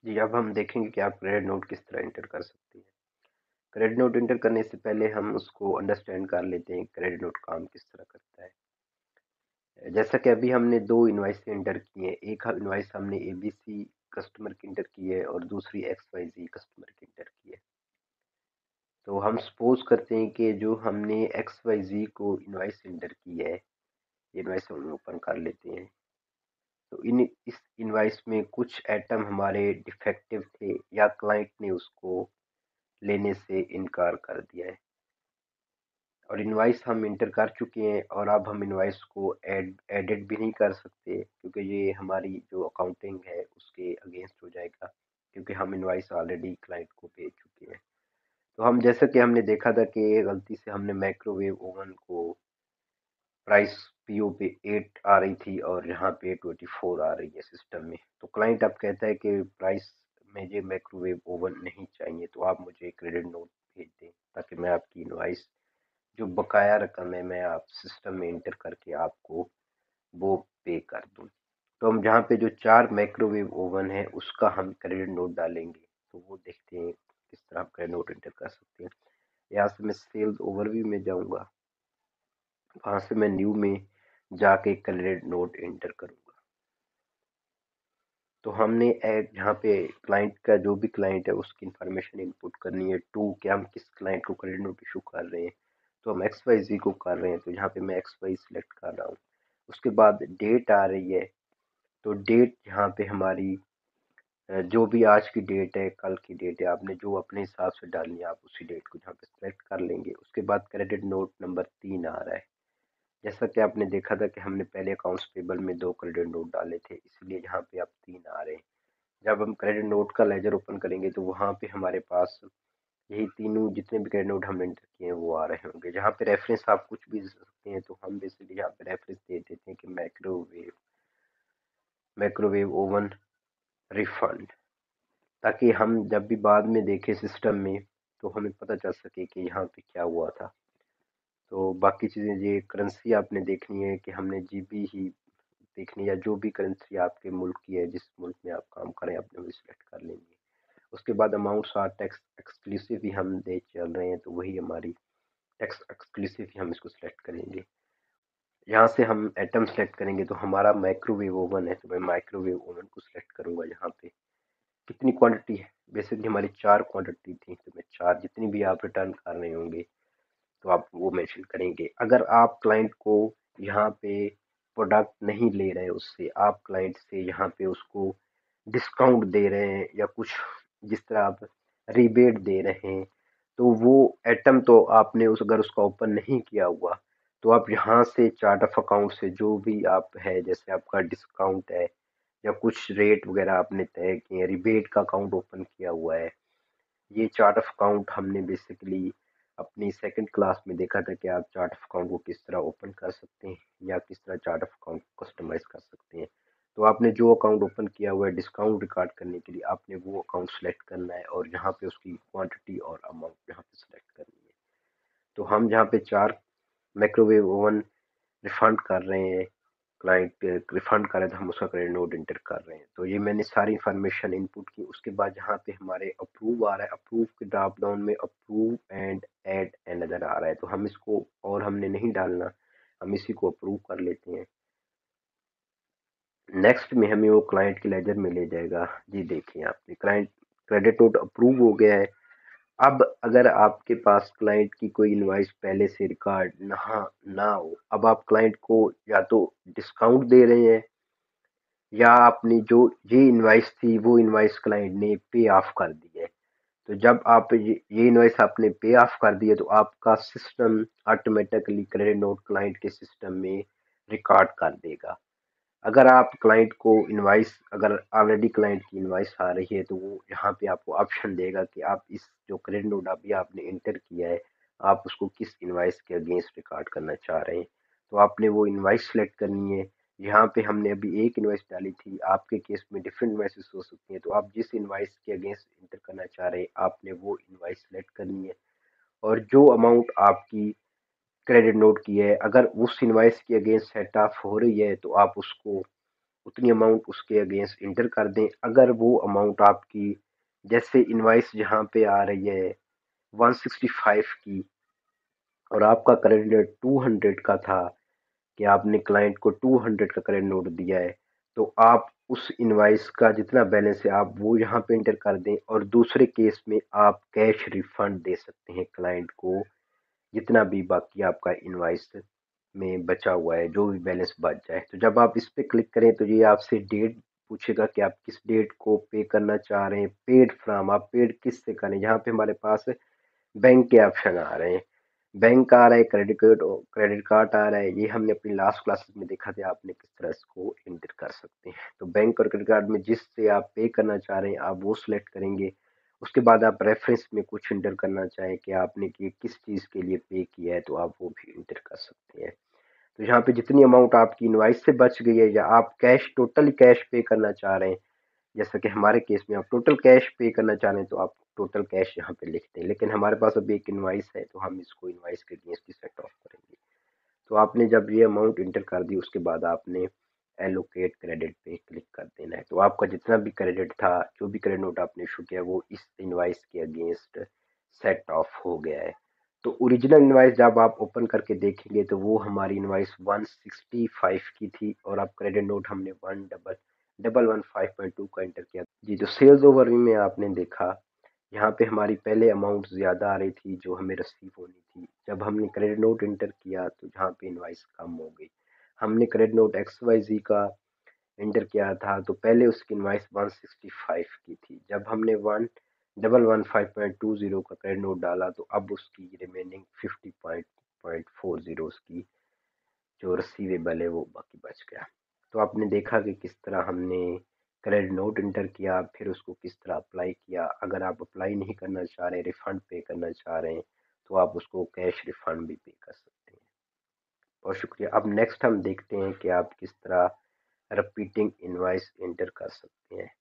जी, अब हम देखेंगे कि आप क्रेडिट नोट किस तरह एंटर कर सकते हैं। क्रेडिट नोट एंटर करने से पहले हम उसको अंडरस्टैंड कर लेते हैं क्रेडिट नोट काम किस तरह करता है। जैसा कि अभी हमने 2 इनवॉइस एंटर किए हैं, एक इनवॉइस हमने एबीसी कस्टमर की एंटर की है और दूसरी एक्सवाईज़ेड कस्टमर की एंटर की है। तो हम सपोज़ करते हैं कि जो हमने एक्सवाईज़ेड को इनवॉइस एंटर की है, ये इनवॉइस हम ओपन कर लेते हैं। तो इस इनवॉइस में कुछ आइटम हमारे डिफेक्टिव थे या क्लाइंट ने उसको लेने से इनकार कर दिया है और इनवॉइस हम इंटर कर चुके हैं और अब हम इनवॉइस को एडिट भी नहीं कर सकते क्योंकि ये हमारी जो अकाउंटिंग है उसके अगेंस्ट हो जाएगा क्योंकि हम इनवॉइस ऑलरेडी क्लाइंट को भेज चुके हैं। तो हम जैसा कि हमने देखा था कि गलती से हमने माइक्रोवेव ओवन को प्राइस पीओ पे 8 आ रही थी और यहाँ पे 24 आ रही है सिस्टम में। तो क्लाइंट अब कहता है कि प्राइस मुझे माइक्रोवेव ओवन नहीं चाहिए, तो आप मुझे क्रेडिट नोट भेज दें ताकि मैं आपकी इनवॉइस जो बकाया रकम है मैं आप सिस्टम में इंटर करके आपको वो पे कर दूं। तो हम जहाँ पे जो 4 माइक्रोवेव ओवन है उसका हम क्रेडिट नोट डालेंगे, तो वो देखते हैं किस तरह आप क्रेडिट नोट इंटर कर सकते हैं। यहाँ से मैं सेल्स ओवरव्यू में जाऊंगा, वहां से मैं न्यू में जाके क्रेडिट नोट एंटर करूंगा। तो हमने यहाँ पे क्लाइंट का जो भी क्लाइंट है उसकी इंफॉर्मेशन इनपुट करनी है टू कि हम किस क्लाइंट को क्रेडिट नोट इशू कर रहे हैं। तो हम एक्स वाई जी को कर रहे हैं, तो यहाँ पे मैं एक्स वाई सिलेक्ट कर रहा हूँ। उसके बाद डेट आ रही है, तो डेट यहाँ पे हमारी जो भी आज की डेट है कल की डेट है आपने जो अपने हिसाब से डालनी है आप उसी डेट को यहाँ पे सिलेक्ट कर लेंगे। उसके बाद क्रेडिट नोट नंबर 3 आ रहा है। जैसा कि आपने देखा था कि हमने पहले अकाउंट्स पेबल में 2 क्रेडिट नोट डाले थे, इसलिए यहाँ पे अब 3 आ रहे हैं। जब हम क्रेडिट नोट का लेजर ओपन करेंगे तो वहाँ पे हमारे पास यही तीनों जितने भी क्रेडिट नोट हमने एंटर किए हैं वो आ रहे होंगे। जहाँ पे रेफरेंस आप कुछ भी दे सकते हैं, तो हम बेसिकली यहाँ पे रेफरेंस दे देते हैं कि माइक्रोवेव ओवन रिफंड, ताकि हम जब भी बाद में देखें सिस्टम में तो हमें पता चल सके कि यहाँ पे क्या हुआ था। तो बाकी चीज़ें ये करेंसी आपने देखनी है कि हमने जीबी ही देखनी है या जो भी करेंसी आपके मुल्क की है, जिस मुल्क में आप काम करें अपने वही सिलेक्ट कर लेंगे। उसके बाद अमाउंट्स आर टैक्स एक्सक्लूसिव ही हम दे चल रहे हैं, तो वही हमारी टैक्स एक्सक्लूसिव ही हम इसको सिलेक्ट करेंगे। यहाँ से हम आइटम सेलेक्ट करेंगे, तो हमारा माइक्रोवेव ओवन है तो मैं माइक्रोवेव ओवन को सिलेक्ट करूंगा। यहाँ पे कितनी क्वांटिटी है, बेसिकली हमारी 4 क्वांटिटी थी, तो मैं 4 जितनी भी आप रिटर्न कर रहे होंगे तो आप वो मेंशन करेंगे। अगर आप क्लाइंट को यहाँ पे प्रोडक्ट नहीं ले रहे उससे, आप क्लाइंट से यहाँ पे उसको डिस्काउंट दे रहे हैं या कुछ जिस तरह आप रिबेट दे रहे हैं, तो वो आइटम तो आपने उस अगर उसका ओपन नहीं किया हुआ तो आप यहाँ से चार्ट ऑफ अकाउंट से जो भी आप है, जैसे आपका डिस्काउंट है या कुछ रेट वगैरह आपने तय किए, रिबेट का अकाउंट ओपन किया हुआ है, ये चार्ट ऑफ अकाउंट हमने बेसिकली अपनी सेकंड क्लास में देखा था कि आप चार्ट ऑफ अकाउंट को किस तरह ओपन कर सकते हैं या किस तरह चार्ट ऑफ अकाउंट को कस्टमाइज कर सकते हैं। तो आपने जो अकाउंट ओपन किया हुआ है डिस्काउंट रिकॉर्ड करने के लिए, आपने वो अकाउंट सेलेक्ट करना है और यहाँ पे उसकी क्वांटिटी और अमाउंट यहाँ पे सेलेक्ट करनी है। तो हम जहाँ पे 4 माइक्रोवेव ओवन रिफंड कर रहे हैं, क्लाइंट रिफंड कर रहे हैं, तो हम उसका क्रेडिट नोट इंटर कर रहे हैं। तो ये मैंने सारी इन्फॉर्मेशन इनपुट की। उसके बाद जहाँ पे हमारे अप्रूव आ रहा है, अप्रूव के ड्रॉप डाउन में अप्रूव एंड ऐड अनदर आ रहा है, तो हम इसको और हमने नहीं डालना, हम इसी को अप्रूव कर लेते हैं। नेक्स्ट में हमें वो क्लाइंट के लेजर में ले जाएगा। जी देखिए आपने क्लाइंट क्रेडिट नोट अप्रूव हो गया है। अब अगर आपके पास क्लाइंट की कोई इनवॉइस पहले से रिकॉर्ड ना हो, अब आप क्लाइंट को या तो डिस्काउंट दे रहे हैं या आपने जो ये इनवॉइस थी वो इनवॉइस क्लाइंट ने पे ऑफ कर दी है। तो जब आप ये इनवॉइस आपने पे ऑफ कर दी है तो आपका system automatically credit note client के सिस्टम में रिकॉर्ड कर देगा। अगर आप क्लाइंट को इनवॉइस अगर ऑलरेडी क्लाइंट की इनवॉइस आ रही है तो वो यहाँ पे आपको ऑप्शन देगा कि आप इस जो क्रेडिट नोट अभी आपने इंटर किया है आप उसको किस इनवॉइस के अगेंस्ट रिकॉर्ड करना चाह रहे हैं। तो आपने वो इनवॉइस सेलेक्ट करनी है। यहाँ पे हमने अभी एक इनवॉइस डाली थी, आपके केस में डिफरेंट इनवॉइसेस हो सकती हैं, तो आप जिस इनवॉइस के अगेंस्ट इंटर करना चाह रहे हैं आपने वो इनवॉइस सेलेक्ट करनी है। और जो अमाउंट आपकी क्रेडिट नोट की है अगर उस इनवॉइस के अगेंस्ट सेट ऑफ हो रही है तो आप उसको उतनी अमाउंट उसके अगेंस्ट इंटर कर दें। अगर वो अमाउंट आपकी, जैसे इनवाइस जहाँ पे आ रही है 165 की और आपका करेंट रेट 200 का था, कि आपने क्लाइंट को 200 का करेंट नोट दिया है, तो आप उस इनवाइस का जितना बैलेंस है आप वो यहाँ पे इंटर कर दें, और दूसरे केस में आप कैश रिफंड दे सकते हैं क्लाइंट को, जितना भी बाकी आपका इनवाइस में बचा हुआ है, जो भी बैलेंस बच जाए। तो जब आप इस पे क्लिक करें तो ये आपसे डेट पूछेगा कि आप किस डेट को पे करना चाह रहे हैं, पेड फ्रॉम, आप पेड किस से करें। यहाँ पे हमारे पास बैंक के ऑप्शन आ रहे हैं, बैंक आ रहा है, क्रेडिट कार्ड आ रहा है। ये हमने अपनी लास्ट क्लासेस में देखा था, आपने किस तरह इसको एंटर कर सकते हैं। तो बैंक और क्रेडिट कार्ड में जिससे आप पे करना चाह रहे हैं आप वो सिलेक्ट करेंगे। उसके बाद आप रेफरेंस में कुछ इंटर करना चाहें कि आपने कि किस चीज़ के लिए पे किया है, तो आप वो भी इंटर कर सकते हैं। तो यहाँ पे जितनी अमाउंट आपकी इनवाइस से बच गई है, या आप कैश टोटल कैश पे करना चाह रहे हैं, जैसा कि हमारे केस में आप टोटल कैश पे करना चाह रहे हैं, तो आप टोटल कैश यहाँ पे लिखते हैं। लेकिन हमारे पास अभी एक इनवाइस है, तो हम इसको इनवाइस के अगेंस्ट ही सेट ऑफ करेंगे। तो आपने जब ये अमाउंट इंटर कर दी, उसके बाद आपने एलोकेट क्रेडिट पे क्लिक कर देना है। तो आपका जितना भी क्रेडिट था, जो भी क्रेडिट नोट आपने इशू किया, वो इस इनवाइस के अगेंस्ट सेट ऑफ हो गया है। तो ओरिजिनल इनवाइस जब आप ओपन करके देखेंगे तो वो हमारी इनवाइस 165 की थी, और अब क्रेडिट नोट हमने 1115.2 का इंटर किया जी। तो सेल्स ओवरव्यू में आपने देखा, यहाँ पे हमारी पहले अमाउंट ज़्यादा आ रही थी जो हमें रिसीव होनी थी। जब हमने क्रेडिट नोट इंटर किया तो जहाँ पे इनवाइस कम हो गई। हमने क्रेडिट नोट XYZ का इंटर किया था, तो पहले उसकी इनवाइस 165 की थी। जब हमने 1115.20 का क्रेडिट नोट डाला, तो अब उसकी रिमेनिंग 50.40 उसकी जो रिसीवेबल है वो बाकी बच गया। तो आपने देखा कि किस तरह हमने क्रेडिट नोट इंटर किया, फिर उसको किस तरह अप्लाई किया। अगर आप अप्लाई नहीं करना चाह रहे, रिफंड पे करना चाह रहे हैं, तो आप उसको कैश रिफंड भी पे कर सकते हैं। बहुत शुक्रिया। अब नेक्स्ट हम देखते हैं कि आप किस तरह रिपीटिंग इनवॉइस एंटर कर सकते हैं।